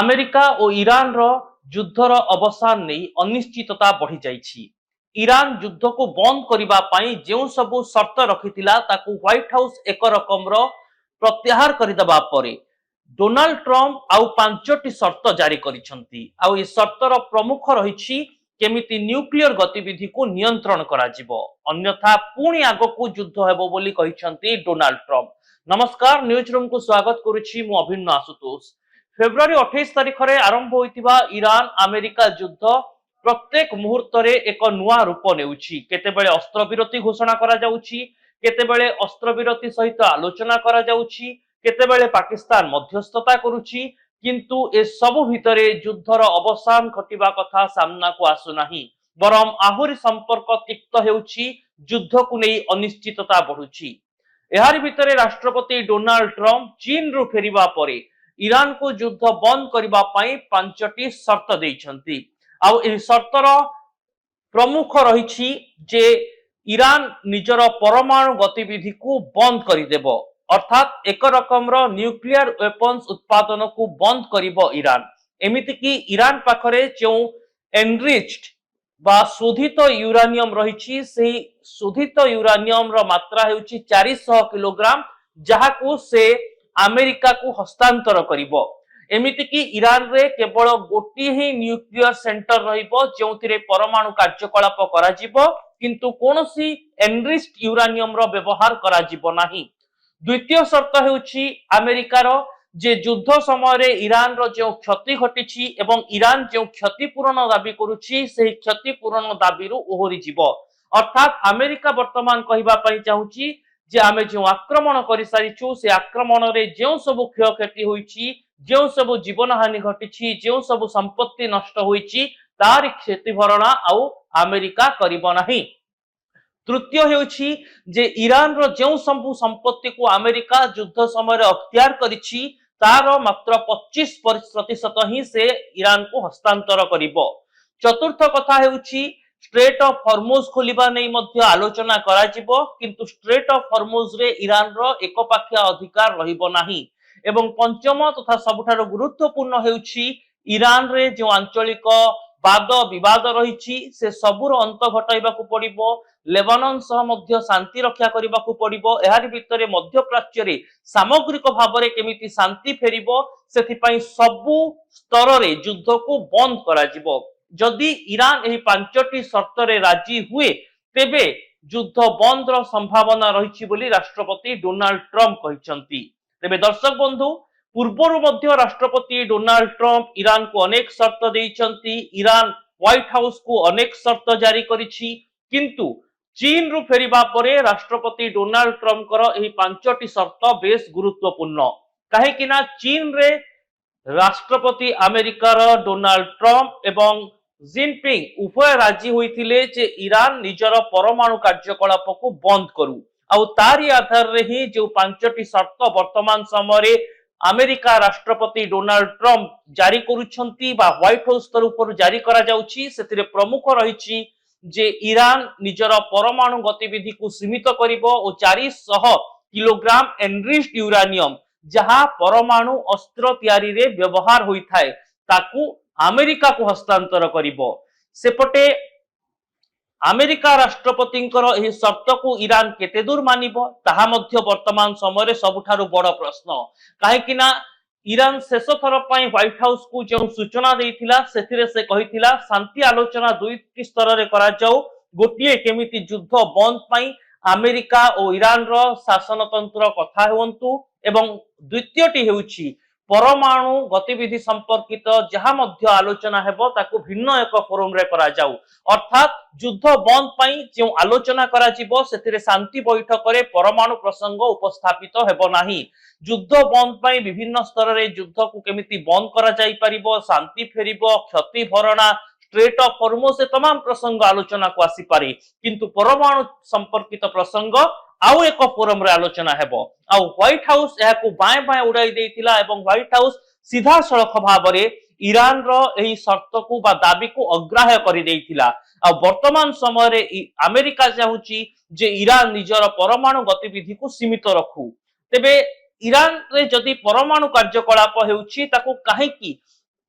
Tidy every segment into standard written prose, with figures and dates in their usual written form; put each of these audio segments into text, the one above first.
America और Iran रो युद्धर अवसान नहीं अनिश्चितता बढ़ी जाइछि। ईरान युद्ध को बंद करिबा पाई जेउ सबु शर्त रखिथिला ताकू व्हाइट हाउस एक रकम रो प्रत्याहार करिदबा परे डोनाल्ड ट्रम्प आउ पांचटी शर्त जारी करिसंती। आउ ए शर्तर प्रमुख रहिछि केमिति न्यूक्लियर गतिविधि को नियंत्रण करा जिवो, अन्यथा पुणी आगकू युद्ध हेबो बोली कहिसंती डोनाल्ड ट्रम्प। नमस्कार, न्यूज रूम को स्वागत करुछि मु अभिन्न आशुतोष। फेब्रुआरी 28 तारिख रे आरंभ होइतिबा ईरान अमेरिका युद्ध प्रत्येक मुहूर्त रे एक नुआ रूप नेउछि। केतेबेले अस्त्र विरति घोषणा करा जाउछि, केतेबेले अस्त्र विरति सहित आलोचना करा जाउछि, केतेबेले पाकिस्तान मध्यस्थता करुछि, किंतु ए सबु भितरे युद्धर अवसान घटिबा कथा सामना को आसु नाही, बरम आहुरी संपर्क तिक्त हेउछि, युद्ध को नै अनिश्चितता बढ़ुछि। एहारि भितरे राष्ट्रपति डोनाल्ड ट्रम्प चीन रु फेरिबा परे ईरान को युद्ध बंद करिबा पाई पांचटी शर्त देइछंती। आउ एही शर्तर प्रमुख रहिछि जे ईरान निजर परमाणु गतिविधि को बंद करिदेबो, अर्थात एक रकम रो न्यूक्लियर वेपन्स उत्पादन को बंद करिबो ईरान। एमिति कि ईरान पाखरे जो एनरिच्ड बा शोधित यूरानियम रहिछि सेही शोधित यूरानियम रो मात्रा हेउछि 400 किलोग्राम, जहाकू से अमेरिका को हस्तांतर करिबो। एमिति कि ईरान रे केवल गोटी ही न्यूक्लियर सेंटर रहिबो जेउथिरे परमाणु कार्यकलाप करा जिवो, किंतु कोनोसी एनरिच्ड यूरानियम रो व्यवहार करा जिवो नाही। द्वितीय शर्त हेउछि अमेरिकार जे युद्ध समय रे ईरान रो जो क्षति घटिछि एवं ईरान जो क्षतिपूरण दाबी करुछि सेही क्षतिपूरण दाबीरु ओहरी जिवो। अर्थात अमेरिका वर्तमान कहिबा पई चाहुछि जे आमे जो आक्रमण करि सारिछु से आक्रमण रे जो सब क्षयक्षति होइछि, जो सब जीवन हानि घटिछि, जो सब संपत्ति नष्ट होइछि तार क्षति भरणा आउ अमेरिका करिबो नाही। तृतीय हेउछि जे ईरान रो जो सब संपत्ति को अमेरिका युद्ध समय रे अख्तियार करिछि तार मात्र 25% ही से ईरान को हस्तांतर करिबो। चतुर्थ कथा हेउछि स्ट्रेट ऑफ हॉर्मुज खोलिबा नै मध्य आलोचना करा जिवो, किंतु स्ट्रेट ऑफ हॉर्मुज रे ईरान रो एकपाखिया अधिकार रहिबो नाही। एवं पंचम तथा सबुठारो गुरुत्वपूर्ण हेउछि ईरान रे जो आंचलिक वाद विवाद रहिछि से सबुर अंत घटाइबाकू पड़िबो, लेबानन सह मध्य शांति रक्षा करिबाकू पड़िबो। एहारि भितरे मध्य प्राच्य रे सामग्रिक भाबरे केमिति शांति फेरिबो सेथि पई सबु स्तर रे युद्ध को बंद करा जिवो। जदि ईरान एही पांचटी शर्त रे राजी हुए तेबे युद्ध बंद रो संभावना रहिछि बोली राष्ट्रपति डोनाल्ड ट्रम्प कहिसंती। तेबे दर्शक बंधु, पूर्वरु मध्य राष्ट्रपति डोनाल्ड ट्रम्प ईरान को अनेक शर्त देइछंती, ईरान व्हाइट हाउस को अनेक शर्त जारी करिछि, किंतु चीन रु फेरिबा परे राष्ट्रपति डोनाल्ड ट्रम्प कर एही पांचटी शर्त बेस गुरुत्वपूर्ण। काहे कि ना चीन रे राष्ट्रपति अमेरिकार डोनाल्ड ट्रम्प एवं जिनपिंग उभय राजी होइथिले जे ईरान निजर परमाणु कार्यकलाप को बंद करू। आउ तारी आधार रे ही जो पांचटी शर्त वर्तमान समय रे अमेरिका राष्ट्रपति डोनाल्ड ट्रम्प जारी करूछंती बा व्हाइट हाउस तरफरु जारी करा जाउछि, सेतिरे प्रमुख रहिछि जे ईरान निजर परमाणु गतिविधि को सीमित करिबो ओ 400 किलोग्राम एनरिच्ड यूरानियम जहां परमाणु अस्त्र तैयारी रे व्यवहार होइथाय ताकू अमेरिका को हस्तांतर करिबो। सेपटे अमेरिका राष्ट्रपतिंकर एही शर्त को ईरान केते दूर मानिबो ताहा मध्य वर्तमान समय रे सबुठारु बड़ प्रश्न। काहे कि ना ईरान शेष थर पई व्हाइट हाउस को जो सूचना देइथिला सेथिरे से कहिथिला शांति आलोचना दुईटी स्तर रे करा जाऊ, गोटिए केमिति युद्ध बंद पई अमेरिका और ईरान रो शासनतंत्र कथा होंतु, एवं द्वितीयटी हेउछि परमाणु गतिविधि संपर्कित जहां मध्य आलोचना हेबो ताकू भिन्न एक फोरम रे करा जाऊ। अर्थात युद्ध बंद पई जो आलोचना करा जिवो सेथिरे शांति बैठक रे परमाणु प्रसंग उपस्थापित हेबो नाही। युद्ध बंद पई विभिन्न स्तर रे युद्ध को केमिति बंद करा जाई परिबो, शांति फेरिबो, क्षति भरणा, स्ट्रेट ऑफ हॉर्मुज से तमाम प्रसंग आलोचना को आसी पारे, किंतु परमाणु संपर्कित प्रसंग आउ एक फोरम रे आलोचना हेबो। आउ व्हाइट हाउस एहाकू बाय बाय उड़ाई देइतिला एवं व्हाइट हाउस सीधा सड़क भाबरे ईरान रो एही शर्त को बा दाबी को अग्राह्य करि देइतिला। आ वर्तमान समय रे अमेरिका चाहुची जे ईरान निजर परमाणु गतिविधि को सीमित रखू। तेबे ईरान रे जदि परमाणु कार्यकलाप हेउची ताकू काहेकी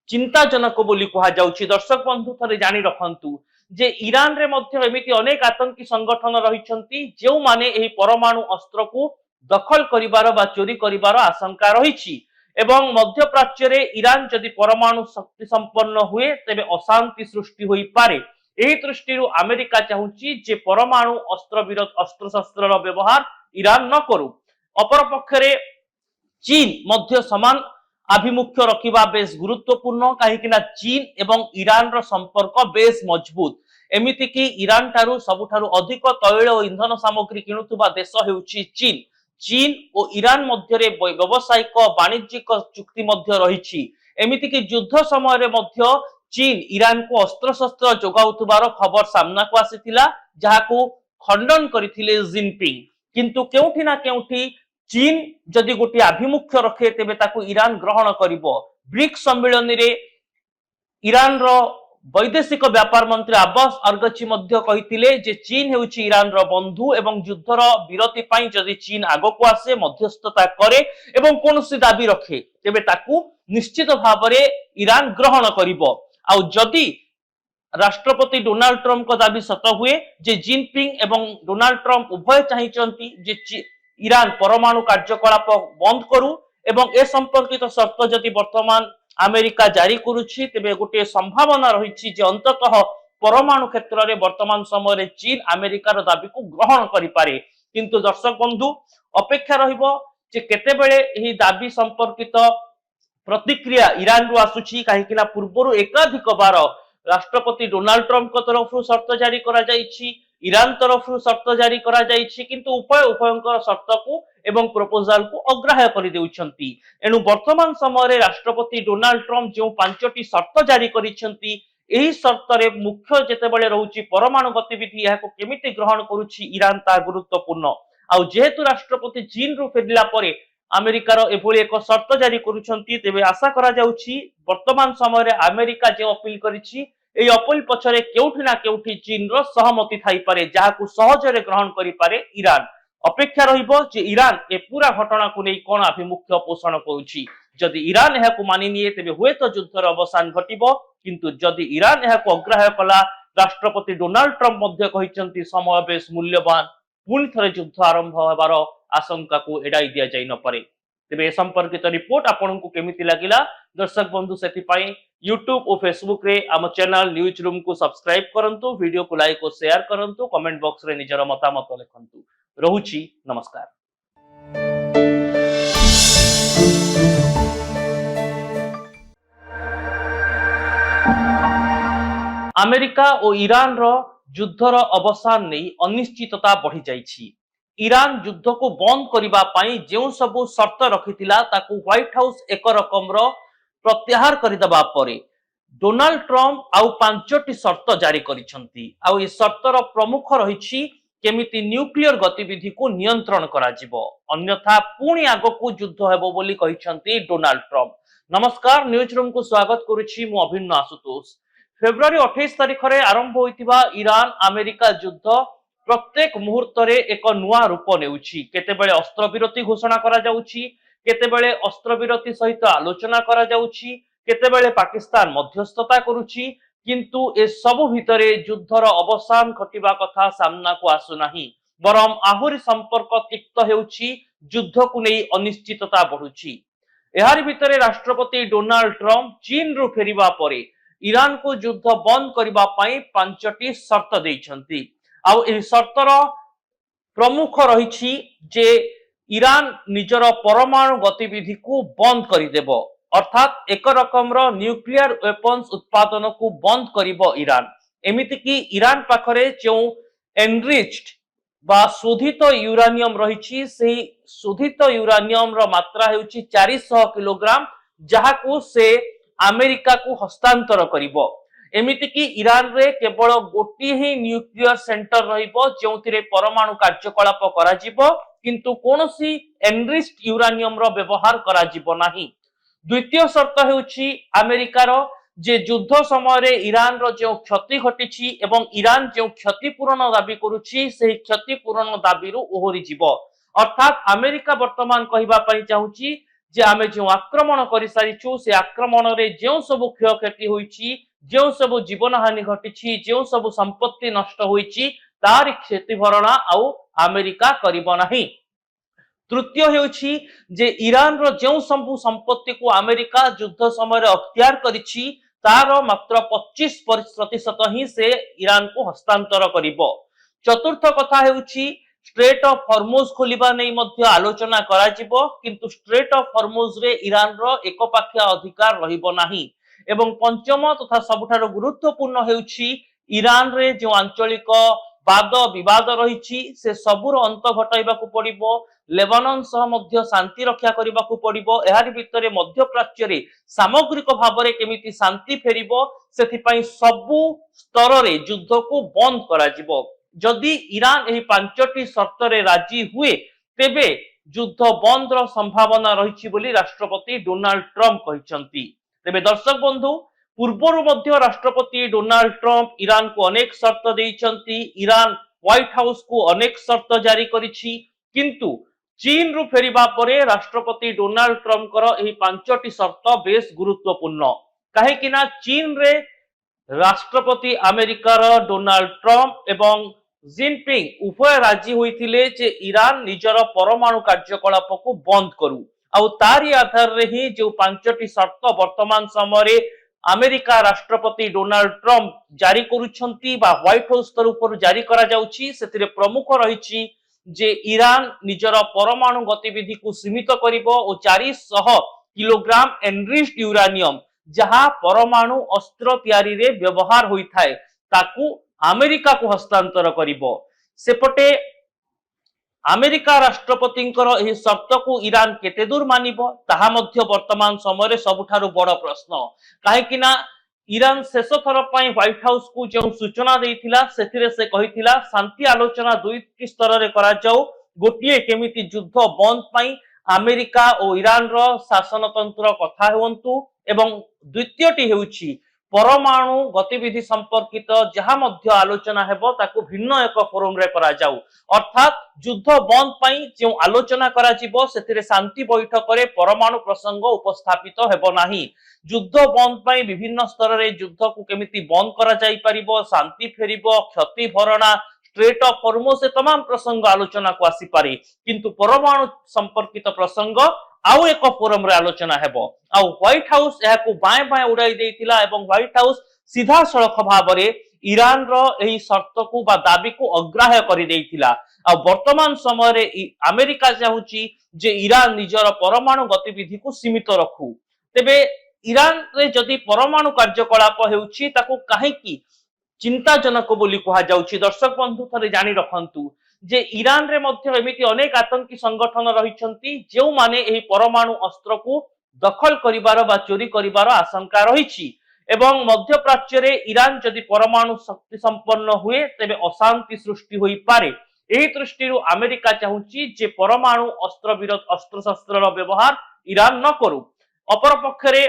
चिंताजनक बोली कहा जाउछि। दर्शक बंधु थरे जानि रखंतु जे ईरान रे मध्य एमिति अनेक आतंकी संगठन रहिछंती जो माने एही परमाणु अस्त्र को दखल करिवार बा चोरी करिवार आशंका रहिछि एवं मध्य प्राच्य रे ईरान जदि परमाणु शक्ति संपन्न हुए तेबे अशांति सृष्टि होई पारे। एही दृष्टिरु अमेरिका चाहुछि जे परमाणु अस्त्र विरोध अस्त्र शस्त्रर व्यवहार ईरान न करू। अपर पक्षरे चीन मध्य समान आभिमुख्य रखिबा बेस गुरुत्वपूर्ण कहीं चीन एवं ईरान रो संपर्क बेस मजबूत। एमिति कि ईरान ठारू सबुठारू अधिक तैल और इंधन सामग्री किणुथुबा देश हेउछि चीन। चीन और ईरान मध्य व्यावसायिक वाणिज्यिक चुक्ति मध्य रहिछि। एमिति कि युद्ध समय रे मध्य चीन ईरान को अस्त्र शस्त्र जोगाउथुबार खबर सामना को आसीथिला जहाको खंडन करथिले जिनपिंग। किंतु केउठी ना केउठी चीन जदि गोटे आभिमुख्य रखे तेबे ताकू ईरान ग्रहण करिवो। ब्रिक्स सम्मेलन रे ईरान रो वैदेशिक व्यापार मंत्री अब्बास अरगची मध्य कहिथिले जे चीन हेउछि ईरान रो बंधु एवं युद्धर विरति पई जदि चीन आगो को आसे मध्यस्थता करे एवं कोनोसी दाबी रखे तेबे ताकू निश्चित भाबरे ईरान ग्रहण करिवो। आ जदि राष्ट्रपति डोनाल्ड ट्रम्प को दाबी सत हुए जे जिनपिंग एवं डोनाल्ड ट्रम्प उभय चाहिचंती जे ईरान परमाणु कार्यकलाप बंद करू एवं ए संपर्कित शर्त जदि वर्तमान अमेरिका जारी करुछि तेबे गोटे संभावना रहिछि जे अंततः परमाणु क्षेत्र में वर्तमान समय रे चीन अमेरिकार दाबी को ग्रहण करि पारे। किंतु दर्शक बंधु अपेक्षा रहिबो जे केतेबेले एही दाबी संपर्कित प्रतिक्रिया ईरान रु आसुछि काहेकि पूर्वरु एकाधिक बार राष्ट्रपति डोनाल्ड ट्रम्प तरफ शर्त जारी करा जाइछि ईरान तरफ शर्त जारी करा जाइछि किंतु उभयंकर शर्त को एवं प्रपोजाल को अग्राह्य कर देउछंती। एनु वर्तमान समय रे राष्ट्रपति डोनाल्ड ट्रम्प जो 5टी शर्त जारी करिसेंती एही शर्त रे मुख्य जेतेबेले रहउछि परमाणु गतिविधि याको केमिति ग्रहण करूछि ईरान ता गुरुत्वपूर्ण। आ जेहेतु राष्ट्रपति चीन रु फेरला परे अमेरिकार एभली एक शर्त जारी करुछंती तेबे आशा करा जाउछि वर्तमान समय रे अमेरिका जे अपील करिछि एई अपील पछरे केउठी ना केउठी चीन रो सहमति थाई पारे जाहाकू सहजरे ग्रहण करि पारे ईरान। अपेक्षा रहिबो जे ईरान ए पूरा घटना को नै कोन अभिमुख्य पोषण करूछि। जदि ईरान एहाकू मानि निये तेबे हुए तो युद्धर अवसान घटिबो किंतु जदि ईरान एहाकू अग्राह्य कला राष्ट्रपति डोनाल्ड ट्रम्प मध्य कहिसंती समय बेस मूल्यवान पुणी थरे युद्ध आरंभ हेबार आशंका को एडाई दिया जाई न पारे। तेबे ए संपर्कित रिपोर्ट आपनकु केमिति लागिला दर्शक बंधु सेति पई YouTube और Facebook रे आम चैनल न्यूज रूम को सब्सक्राइब करंतु वीडियो को लाइक और शेयर करंतु कमेंट बॉक्स रे निजर मतामत लिखंतु। रहुछि नमस्कार। अमेरिका और ईरान रो युद्धर अवसान नहीं अनिश्चितता बढ़ी जाइछि। ईरान युद्ध को बंद करिबा पई जेउ सबु शर्त रखितिला ताकू व्हाइट हाउस एक रकम रो प्रत्याहार करिदबा परे डोनाल्ड ट्रम्प आउ 5टी शर्त जारी करिसंती। आउ ए शर्तर प्रमुख रहिछि केमिति न्यूक्लियर गतिविधि को नियंत्रण करा जिवो अन्यथा पुणी आगो को युद्ध हेबो बोली कहिसंती डोनाल्ड ट्रम्प। नमस्कार न्यूज रूम को स्वागत करुछि मु अभिन्न आशुतोष। फेब्रुआरी 28 तारिख रे आरंभ होइतिबा ईरान अमेरिका युद्ध प्रत्येक मुहूर्त रे एक नुआ रूप नेउछि। केतेबेले अस्त्र विरति घोषणा करा जाउछि केतेबेले अस्त्र विरति सहित आलोचना करा जाउछि केतेबेले पाकिस्तान मध्यस्थता करुछि किंतु ए सबु भितरे युद्धर अवसान घटिबा कथा सामना को आसु नाही बरम आहुरी संपर्क तिक्त हेउछि युद्ध को नै अनिश्चितता बढ़ुछि। एहार भितरे राष्ट्रपति डोनाल्ड ट्रम्प चीन रु फेरिबा परे ईरान को युद्ध बंद करिबा पई 5टी शर्त दैछंती। आ ए शर्तर प्रमुख रहिछि जे ईरान निजर परमाणु गतिविधि को बंद करिदेबो अर्थात एक रकम रो न्यूक्लियर वेपन्स उत्पादन को बंद करिबो ईरान। एमिति कि ईरान पाखरे जो एनरिच्ड बा शोधित यूरानियम रहिछि सेही शोधित यूरानियम रो मात्रा हेउछि 400 किलोग्राम जहाकू से अमेरिका को हस्तांतर करिबो। एमिति कि ईरान रे केवल गोटी ही न्यूक्लियर सेंटर रहिबो जोंथिरे परमाणु कार्यकलाप करा जिवो किंतु कोनोसी एनरिच्ड यूरानियम रो व्यवहार करा जिवो नाही। द्वितीय शर्त हेउछि अमेरिका रो जे युद्ध समय रे ईरान रो जो क्षति घटिछि एवं ईरान जो क्षतिपूरण दाबी करुछि सेही क्षतिपूरण दाबीरु ओहरी जिवो अर्थात अमेरिका वर्तमान कहिबा पई चाहुछि जे आमे जो आक्रमण कर सारिछु से आक्रमण रे जो सब क्षयक्षति होईछि जो सब जीवन हानि घटिछि जो सब संपत्ति नष्ट होईछि तार क्षति भरणा आउ अमेरिका करिबो नाही। तृतीय हेउछि जे ईरान रो जो सब संपत्ति को अमेरिका युद्ध समय अख्तियार करिछि तार मात्र 25% ही से ईरान को हस्तांतर करिबो। चतुर्थ कथा हेउछि स्ट्रेट ऑफ हॉर्मुज खोलिबा नै मध्य आलोचना करा जिवो किंतु स्ट्रेट ऑफ हॉर्मुज रे ईरान रो एकपाखिया अधिकार रहिबो नाही। एवं पंचम तथा सबुठारो गुरुत्वपूर्ण हेउछि ईरान रे जो आंचलिक वाद विवाद रहिछि से सबुर अंत घटाइबाकू पड़िबो। लेबानन सह मध्य शांति रक्षा करिबाकू पड़िबो। एहार भितरे मध्य प्राच्य रे सामग्रिक भाबरे केमिति शांति फेरिबो सेथि पई सबु स्तर रे युद्ध को बंद करा जिवो। जदि ईरान एही पांचटी शर्त रे राजी हुए तेबे युद्ध बंद रो संभावना रहिछि बोली राष्ट्रपति डोनाल्ड ट्रम्प कहिसंती। तेबे दर्शक बंधु पूर्वरु मध्य राष्ट्रपति डोनाल्ड ट्रम्प ईरान को अनेक शर्त देइचंती। ईरान व्हाइट हाउस को अनेक शर्त जारी करिछि किंतु चीन रु फेरिबा परे राष्ट्रपति डोनाल्ड ट्रम्प करो एही पांचटी शर्त बेस गुरुत्वपूर्ण काहे कि ना चीन रे राष्ट्रपति अमेरिकार डोनाल्ड ट्रम्प एवं जिनपिंग उभय राजी होइथिले जे ईरान निजर परमाणु कार्यकलाप को बंद करू आउ तारी आधार रे ही जो पांचटी शर्त वर्तमान समय रे अमेरिका राष्ट्रपति डोनाल्ड ट्रम्प जारी करूछंती बा व्हाइट हाउस तरफरु जारी करा जाउछि सेतिरे प्रमुख रहिछि जे ईरान निजर परमाणु गतिविधि को सीमित करिबो ओ 400 किलोग्राम एनरिच्ड यूरानियम जहा परमाणु अस्त्र तैयारी रे व्यवहार होइथाय ताकू अमेरिका को हस्तांतर करिबो। सेपटे अमेरिका राष्ट्रपतिंकर एही शर्त को ईरान केते दूर मानिबो ताहा मध्य वर्तमान समय रे सबुठारु बड़ प्रश्न काहे कि ना ईरान शेष थर पई व्हाइट हाउस को जो सूचना देइथिला सेथिरे से कहिथिला शांति आलोचना दुईटी स्तर रे करा जाऊ गोटिए केमिति युद्ध बंद पई अमेरिका और ईरान रो शासनतंत्र कथा होंतु एवं द्वितीयटी हेउछि परमाणु गतिविधि संपर्कित जहां मध्य आलोचना हेबो ताकू भिन्न एक फोरम रे करा जाऊ अर्थात युद्ध बंद पई जो आलोचना करा जिवो सेथिरे शांति बैठक रे परमाणु प्रसंग उपस्थापित हेबो नाही। युद्ध बंद पई विभिन्न स्तर रे युद्ध को केमिति बंद करा जाई परिबो शांति फेरिबो क्षति भरणा स्ट्रेट ऑफ हॉर्मुज से तमाम प्रसंग आलोचना को आसी पारे किंतु परमाणु संपर्कित प्रसंग आउ एक फोरम रे आलोचना हेबो। आउ व्हाइट हाउस एहाकू बाय बाय उड़ाई देइतिला एवं व्हाइट हाउस सीधा सड़क भाबरे ईरान रो एही शर्त को बा दाबी को अग्राह्य करि देइतिला। आ वर्तमान समय रे अमेरिका चाहुची जे ईरान निजर परमाणु गतिविधि को सीमित रखू तेबे ईरान रे जदि परमाणु कार्यकलाप हेउची ताकू काहेकी चिंताजनक बोली कहा जाउची। दर्शक बंधु थरे जानि रखंतु जे ईरान रे मध्य एमिति अनेक आतंकी संगठन रहिछंती जेउ माने एही परमाणु अस्त्र को दखल करिवार बा चोरी करिवार आशंका रहिछि एवं मध्य प्राच्य रे ईरान जदि परमाणु शक्ति संपन्न हुए तेबे अशांति सृष्टि होई पारे। एही दृष्टिरु अमेरिका चाहुची जे परमाणु अस्त्र विरोध अस्त्र शस्त्रर व्यवहार ईरान न करू। अपर पक्षरे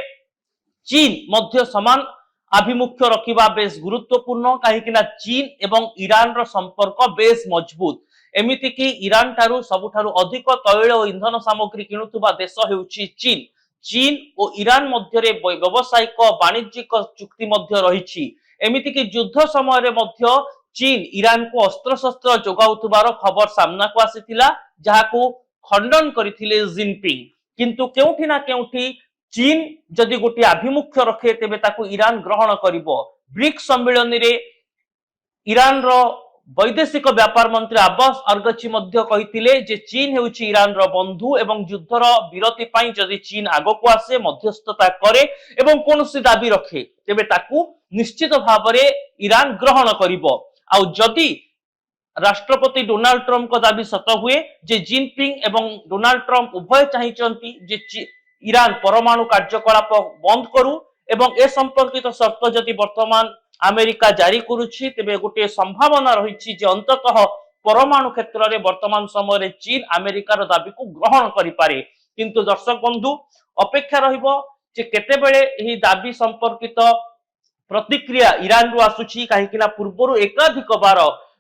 चीन मध्य समान आभिमुख्य रखिबा बेस गुरुत्वपूर्ण काहेकि ना चीन एवं ईरान रो संपर्क बेस मजबूत एमिति कि ईरान ठारू सबुठारू अधिक तैल और इंधन सामग्री किणुथुबा देश हेउची चीन। चीन और ईरान मध्य रे व्यवसायिक वाणिज्यिक चुक्ति मध्य रहिछि एमिति कि युद्ध समय रे मध्य चीन ईरान को अस्त्र शस्त्र जोगाउथुबार खबर सामना को आसीथिला जहाकू खंडन करिथिले जिनपिंग किंतु केउठी ना केउठी चीन जदि गोटे आभिमुख्य रखे तेबे ताकू ईरान ग्रहण करिवो। ब्रिक्स सम्मेलन रे ईरान रो वैदेशिक व्यापार मंत्री अब्बास अरगची मध्य कहिथिले जे चीन हेउची ईरान रो बंधु एवं युद्धर विरति पई जदि चीन आगो को आसे मध्यस्थता करे एवं कोनोसी दाबी रखे तेबे ताकू निश्चित भाबरे ईरान ग्रहण करिवो। आउ जदि राष्ट्रपति डोनाल्ड ट्रम्प को दाबी सत हुए जे जिनपिंग एवं डोनाल्ड ट्रम्प उभय चाहिचंती जे ईरान परमाणु कार्यकलाप बंद करू एवं ए संपर्कित शर्त जदि वर्तमान अमेरिका जारी करुछि तेबे गोटे संभावना रहिछि जे अंततः परमाणु क्षेत्र रे वर्तमान समय रे चीन अमेरिकार दाबी को ग्रहण करि पारे। किंतु दर्शक बंधु अपेक्षा रहिबो जे केते बेले एही दाबी संपर्कित प्रतिक्रिया ईरान रु आसुछि काहेकि ना पूर्वरु एकाधिक बार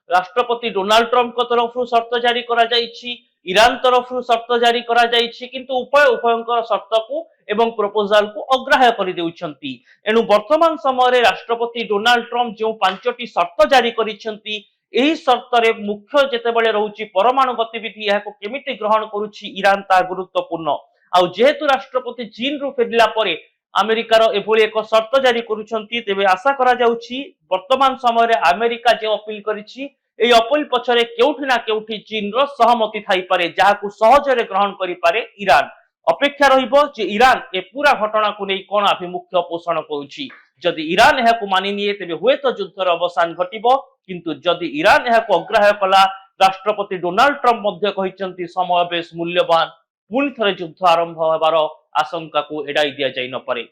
राष्ट्रपति डोनाल्ड ट्रम्प को तरफ शर्त जारी करा जाइछि ଇରାନ ତରଫରୁ ସର୍ତ୍ତ ଜାରି କରାଯାଇଛି କିନ୍ତୁ ଉଭୟଙ୍କର ସର୍ତ୍ତକୁ ଏବଂ ପ୍ରପୋଜାଲକୁ ଅଗ୍ରାହ୍ୟ କରିଦେଉଛନ୍ତି। ଏଣୁ ବର୍ତ୍ତମାନ ସମୟରେ ରାଷ୍ଟ୍ରପତି ଡୋନାଲ୍ଡ ଟ୍ରମ୍ପ ଯେଉଁ 5ଟି ସର୍ତ୍ତ ଜାରି କରିଛନ୍ତି ଏହି ସର୍ତ୍ତରେ ମୁଖ୍ୟ ଯେତେବେଳେ ରହୁଛି ପରମାଣୁ ଗତିବିଧି ଏହାକୁ କେମିତି ଗ୍ରହଣ କରୁଛି ଇରାନ ତାହା ଗୁରୁତ୍ୱପୂର୍ଣ୍ଣ। ଆଉ ଯେହେତୁ ରାଷ୍ଟ୍ରପତି ଚୀନରୁ ଫେରିଲା ପରେ ଆମେରିକାର ଏଭଳି ଏକ ସର୍ତ୍ତ ଜାରି କରୁଛନ୍ତି ତେବେ ଆଶା କରାଯାଉଛି ବର୍ତ୍ତମାନ ସମୟରେ ଆମେରିକା ଯେଉଁ ଅପିଲ କରିଛି এই অপিল পছরে কেউঠি না কেউঠি চীনর সহমতি থাইপারে যাহাকু সহজরে গ্রহণ করিপারে ইরান। অপেক্ষা রহিব যে ইরান এ পুরা ঘটনাକୁ নেই কোন আভিমুখ্য পোষণ করুছি। যদি ইরান এহাকু মানি নিয়ে তেবে হুয়েত যুদ্ধর অবসান ঘটিব কিন্তু যদি ইরান এহাকু অগ্রাহ্য কলা রাষ্ট্রপতি ডোনাল্ড ট্রম্প মধ্য কহিଛନ୍ତି সময় বেশ মূল্যবান পুଣି ଥରେ যুদ্ধ আরম্ভ হবার আশঙ্কাକୁ এড়াই দিয়া যাই নপারে।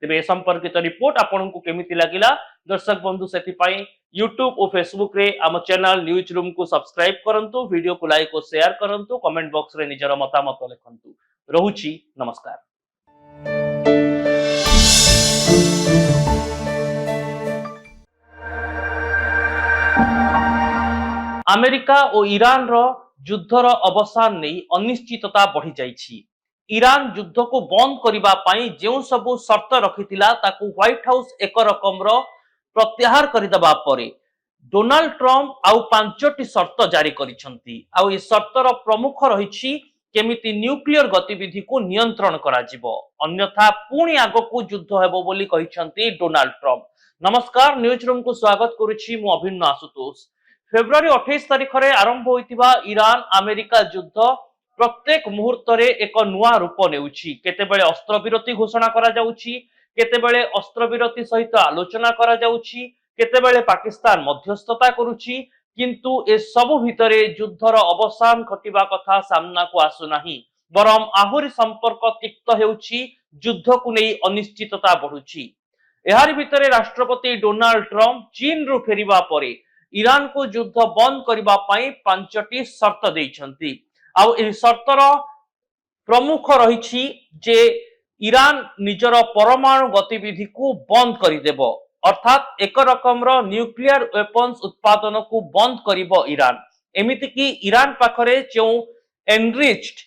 তেবে এ সম্পর্কিত রিপোর্ট আপনাଙ୍କୁ কেমিতি লাগিলা দর্শক বন্ধু সেথিপাই यूट्यूब और फेसबुक रे आम चैनल न्यूज रूम को सब्सक्राइब करंतु वीडियो को लाइक और शेयर करंतु कमेंट बॉक्स रे निजर मतामत लिखंतु। रहुची नमस्कार। अमेरिका और ईरान रो युद्धर अवसान नहीं अनिश्चितता बढ़ी जाइछि। ईरान युद्ध को बंद करिबा पई जेउ सबु शर्त रखितिला ताकू व्हाइट हाउस एक रकम रो प्रत्याहार करदेबा परे डोनाल्ड ट्रम्प आउ 5टी शर्त जारी करिसंती। आउ ए शर्तर प्रमुख रहिछि केमिति न्यूक्लियर गतिविधि को नियंत्रण करा जिवो अन्यथा पुणी आगकू युद्ध हेबो बोली कहिसंती डोनाल्ड ट्रम्प। नमस्कार न्यूज रूम को स्वागत करुछि मु अभिन्न आशुतोष। फेब्रुआरी 28 तारिख रे आरंभ होइतिबा ईरान अमेरिका युद्ध प्रत्येक मुहूर्त रे एक नुआ रूप नेउछि। केतेबेले अस्त्र विरति घोषणा करा जाउछि केतेबेले अस्त्र विरति सहित आलोचना करा जाउछि केतेबेले पाकिस्तान मध्यस्थता करुछि किंतु ए सबु भितरे युद्धर अवसान घटिबा कथा सामना को आसु नाही बरम आहुरी संपर्क तिक्त हेउछि युद्ध को नै अनिश्चितता बढ़ुछि। एहार भितरे राष्ट्रपति डोनाल्ड ट्रम्प चीन रु फेरिबा परे ईरान को युद्ध बंद करिबा पई 5टी शर्त दैछंती। आ ए शर्तर प्रमुख रहिछि जे ईरान निजर परमाणु गतिविधि को बंद करिदेब अर्थात एक रकम न्यूक्लियर वेपन्स उत्पादन को बंद करिब ईरान। एमिति कि ईरान पाखरे जो एनरिच्ड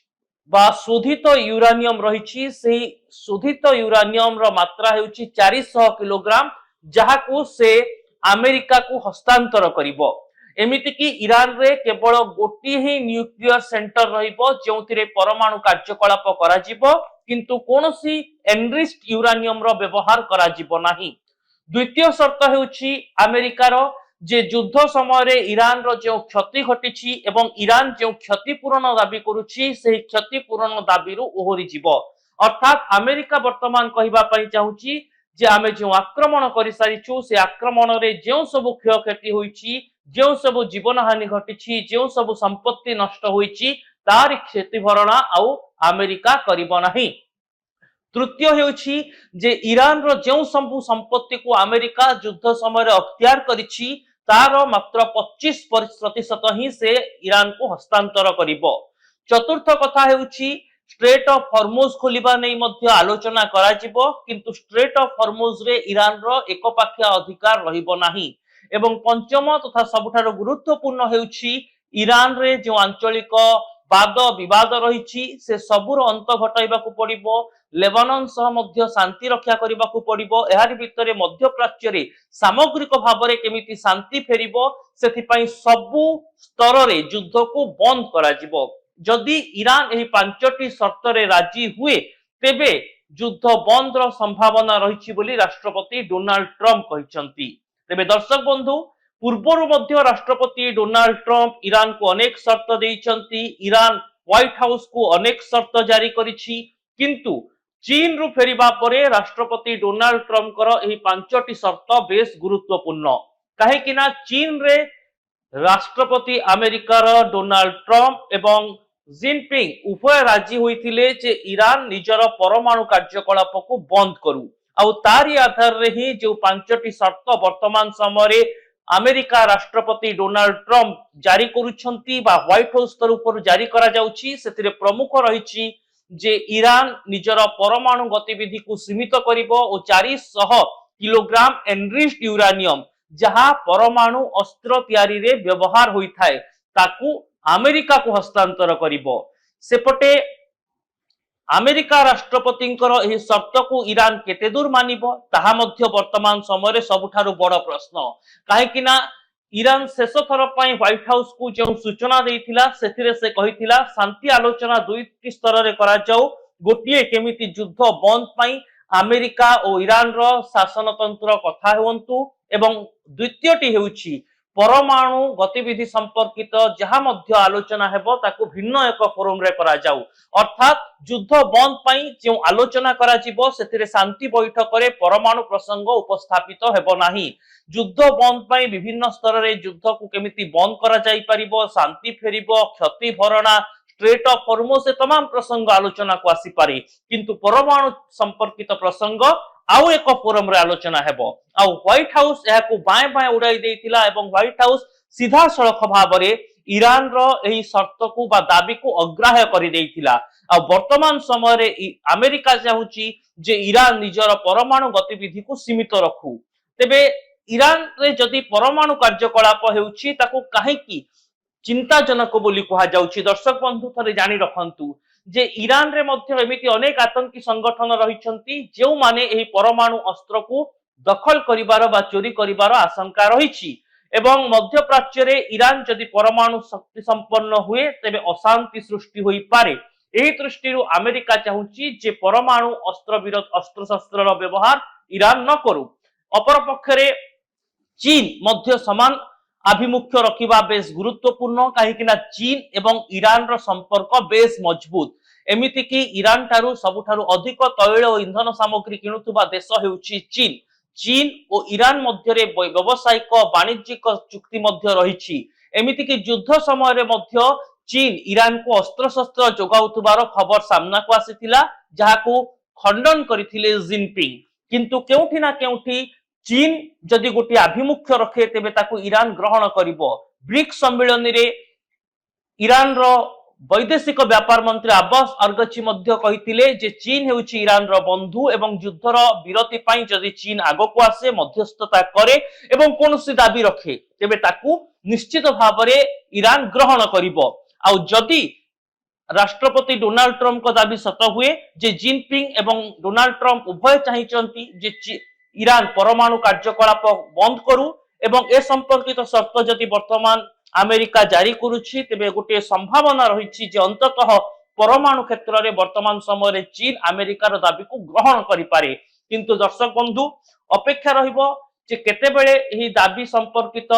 बा शोधित यूरानियम रहिछि सेही शोधित यूरानियम रो मात्रा हेउछि 400 किलोग्राम जहाकू से अमेरिका को हस्तांतर करिब। एमिति कि ईरान रे केवल गोटी ही न्यूक्लियर सेंटर रहिबो जोंथिरे परमाणु कार्यकलाप करा जिवो किंतु कोनोसी एनरिच्ड यूरानियम रो व्यवहार करा जिवो नाही। द्वितीय शर्त हेउछि अमेरिकार जे युद्ध समय रे ईरान रो जो क्षति घटिछि एवं ईरान जो क्षतिपूरण दाबी करुछि सेही क्षतिपूरण दाबीरु ओहरी जिवो अर्थात अमेरिका वर्तमान कहिबा पई चाहुछि जे आमे जो आक्रमण करि सारिछु से आक्रमण रे जो सब क्षयक्षति होइछि जो सब जीवन हानि घटिछि जो सब संपत्ति नष्ट होइछि तार क्षति भरणा आउ अमेरिका करिबो नाही। तृतीय हेउछि जे ईरान रो जो सब संपत्ति को अमेरिका युद्ध समय रे अख्तियार करिछि तार मात्र 25% ही से ईरान को हस्तांतर करिबो। चतुर्थ कथा हेउछि स्ट्रेट ऑफ हॉर्मुज खोलिबा नै मध्य आलोचना करा जिवो किंतु स्ट्रेट ऑफ हॉर्मुज रे ईरान रो एकपाखिया अधिकार रहिबो नाही। एवं पंचम तथा सबुठारो गुरुत्वपूर्ण हेउछि ईरान रे जो आंचलिक वाद विवाद रहिछि से सबुर अंत घटाइबाकू पड़िबो लेबानन सह मध्य शांति रक्षा करिबाकू पड़िबो एहार भितरे मध्य प्राच्य रे सामग्रिक भाबरे केमिति शांति फेरिबो सेथि पई सबु स्तर रे युद्ध को बंद करा जिवो। जदि ईरान एही 5टी शर्त रे राजी हुए तेबे युद्ध बंद रो संभावना रहिछि बोली राष्ट्रपति डोनाल्ड ट्रम्प कहिसंती। तेबे दर्शक बंधु पूर्वरु मध्य राष्ट्रपति डोनाल्ड ट्रम्प ईरान को अनेक शर्त दैछंती ईरान व्हाइट हाउस को अनेक शर्त जारी करिछि किंतु चीन रु फेरिबा परे राष्ट्रपति डोनाल्ड ट्रम्प करो एही 5टी शर्त बेस गुरुत्वपूर्ण काहे कि ना चीन रे राष्ट्रपति अमेरिकार डोनाल्ड ट्रम्प एवं जिनपिंग उभय राजी होइथिले जे ईरान निजर परमाणु कार्यकलाप को बंद करू आउ तारी आधार रे ही जो 5टी शर्त वर्तमान समय रे अमेरिका राष्ट्रपति डोनाल्ड ट्रम्प जारी करुछंती बा व्हाइट हाउस तरफरु जारी करा जाउछि सेतिरे प्रमुख रहिछि जे ईरान निजर परमाणु गतिविधि को सीमित करिबो ओ 400 किलोग्राम एनरिच्ड यूरानियम जहा परमाणु अस्त्र तैयारी रे व्यवहार होइथाय ताकू अमेरिका को हस्तांतर करिबो सेपटे अमेरिका राष्ट्रपतिंकर एही शर्त को ईरान केते दूर मानिबो ताहा मध्य वर्तमान समय सबुठारु बड़ प्रश्न काहेकि ना ईरान शेष थर पई व्हाइट हाउस को जो सूचना देइथिला सेथिरे से कहिथिला शांति आलोचना दुईटी स्तर रे करा जाऊ गोटिए केमिति युद्ध बंद पई अमेरिका और ईरान रो शासनतंत्र कथा होंतु एवं द्वितीयटी हेउछि परमाणु गतिविधि संपर्कित जहां मध्य आलोचना हेबो ताकू भिन्न एक फोरम रे करा जाऊ अर्थात युद्ध बंद पई जो आलोचना करा जिवो सेतिरे शांति बैठक रे परमाणु प्रसंग उपस्थापित हेबो नाही युद्ध बंद पई विभिन्न स्तर रे युद्ध को केमिति बंद करा जाई परिबो शांति फेरिबो क्षति भरणा स्ट्रेट ऑफ हॉर्मुज से तमाम प्रसंग आलोचना को आसी पारे किंतु परमाणु संपर्कित प्रसंग आउ एक फोरम रे आलोचना हेबो आउ व्हाइट हाउस याकू बाय बाय उड़ाई देइतिला एवं व्हाइट हाउस सीधा सड़क भाव रे ईरान रो एही शर्त को बा दाबी को अग्राह्य करि देइतिला आ वर्तमान समय रे अमेरिका चाहूची जे ईरान निजर परमाणु गतिविधि को सीमित रखू तेबे ईरान रे जदि परमाणु कार्यकलाप हेउची ताकू काहेकि चिंताजनक बोली कहा जाउची दर्शक बंधु थरे जानि रखंतु जे ईरान रे मध्य एमिति अनेक आतंकी संगठन रहिछंती जेउ माने एही परमाणु अस्त्र को दखल करिवार बा चोरी करिवार आशंका रहिछि एवं मध्य प्राच्य रे ईरान जदि परमाणु शक्ति संपन्न हुए तेबे अशांति सृष्टि होई पारे एही दृष्टिरु अमेरिका चाहूची जे परमाणु अस्त्र विरोध अस्त्र शस्त्र रो व्यवहार ईरान न करू अपर पक्षरे चीन मध्य समान आभिमुख्य रखिबा बेस गुरुत्वपूर्ण कहीं चीन एवं ईरान रो संपर्क बेस मजबूत एमिति कि ईरान ठारू सबुठारू अधिक तैल और इंधन सामग्री किणुथुबा देश हेउची चीन चीन और ईरान मध्य रे व्यवसायिक वाणिज्यिक चुक्ति मध्य रहिछि एमिति कि युद्ध समय रे मध्य चीन ईरान को अस्त्र शस्त्र जोगाउथुबार खबर सामना को आसीथिला जहाकू खंडन करथिले जिनपिंग किंतु केउठी ना केउठी चीन जदि गोटे आभिमुख्य रखे तेबे ताकू ईरान ग्रहण करिवो ब्रिक्स सम्मेलन रे ईरान रो वैदेशिक व्यापार मंत्री अब्बास अरगची मध्य कहिथिले जे चीन हेउची ईरान रो बंधु एवं युद्धर विरति पई जदि चीन आगो को आसे मध्यस्थता करे एवं कोनोसी दाबी रखे तेबे ताकू निश्चित भाव रे ईरान ग्रहण करिवो आ जदि राष्ट्रपति डोनाल्ड ट्रम्प को दाबी सत हुए जे जिनपिंग एवं डोनाल्ड ट्रम्प उभय चाहिचंती जे ईरान परमाणु कार्यकलाप बंद करू एवं ए संपर्कित शर्त जदि वर्तमान अमेरिका जारी करुछि तेबे गोटे संभावना रहिछि जे अंततः परमाणु क्षेत्र रे वर्तमान समय रे चीन अमेरिकार दाबी को ग्रहण करि पारे किंतु दर्शक बंधु अपेक्षा रहिबो जे केतेबेले एही दाबी संपर्कित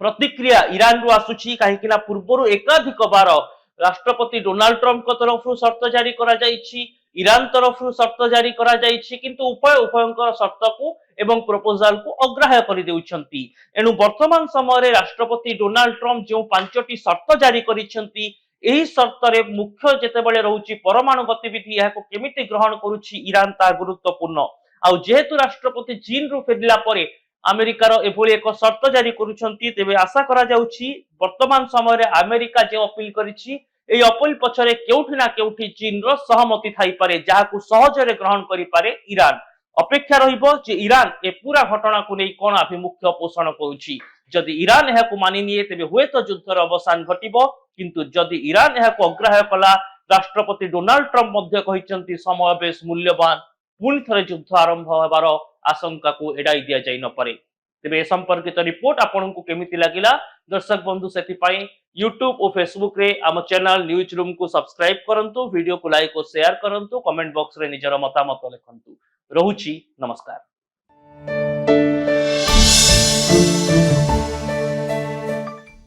प्रतिक्रिया ईरान रु आसुछि काहेकिना पूर्वरु एकाधिक बार राष्ट्रपति डोनाल्ड ट्रम्प को तरफ शर्त जारी करा जाइछि ईरान तरफ शर्त जारी करा जाइछि किंतु उभयंकर शर्त को एवं प्रपोजाल को अग्राह्य करि देउछंती एनु वर्तमान समय रे राष्ट्रपति डोनाल्ड ट्रम्प जो पांचटी शर्त जारी करिछंती एही शर्त रे मुख्य जेतेबेले रहउछि परमाणु गतिविधि याको केमिति ग्रहण करूछि ईरान ता गुरुत्वपूर्ण आ जेहेतु राष्ट्रपति चीन रु फेरला परे अमेरिकार एभली एक शर्त जारी करुछंती तेबे आशा करा जाउछि वर्तमान समय रे अमेरिका जे अपील करिछि एई अपील पछरे केउठी ना केउठी चीन रो सहमति थाई पारे जाहाकू सहजरे ग्रहण करि पारे ईरान अपेक्षा रहिबो जे ईरान ए पूरा घटना को नै कोन अभिमुख्य पोषण करूछि जदि ईरान एहाकू मानि निये तेबे हुएत युद्धर अवसान घटिबो किंतु जदि ईरान एहाकू अग्राह्य कला राष्ट्रपति डोनाल्ड ट्रम्प मध्य कहिसंती समय बेस मूल्यवान पुनि थरे युद्ध आरंभ हेबार आशंका को एडाई दिया जाई न पारे तेबे ए संपर्कित रिपोर्ट आपनकू केमिति लागिला दर्शक बंधु सेति पई YouTube और Facebook रे आम चैनल न्यूज रूम को सब्सक्राइब करंतु वीडियो को लाइक और शेयर करंतु कमेंट बॉक्स रे निजर मतामत लिखंतु रहुछि नमस्कार।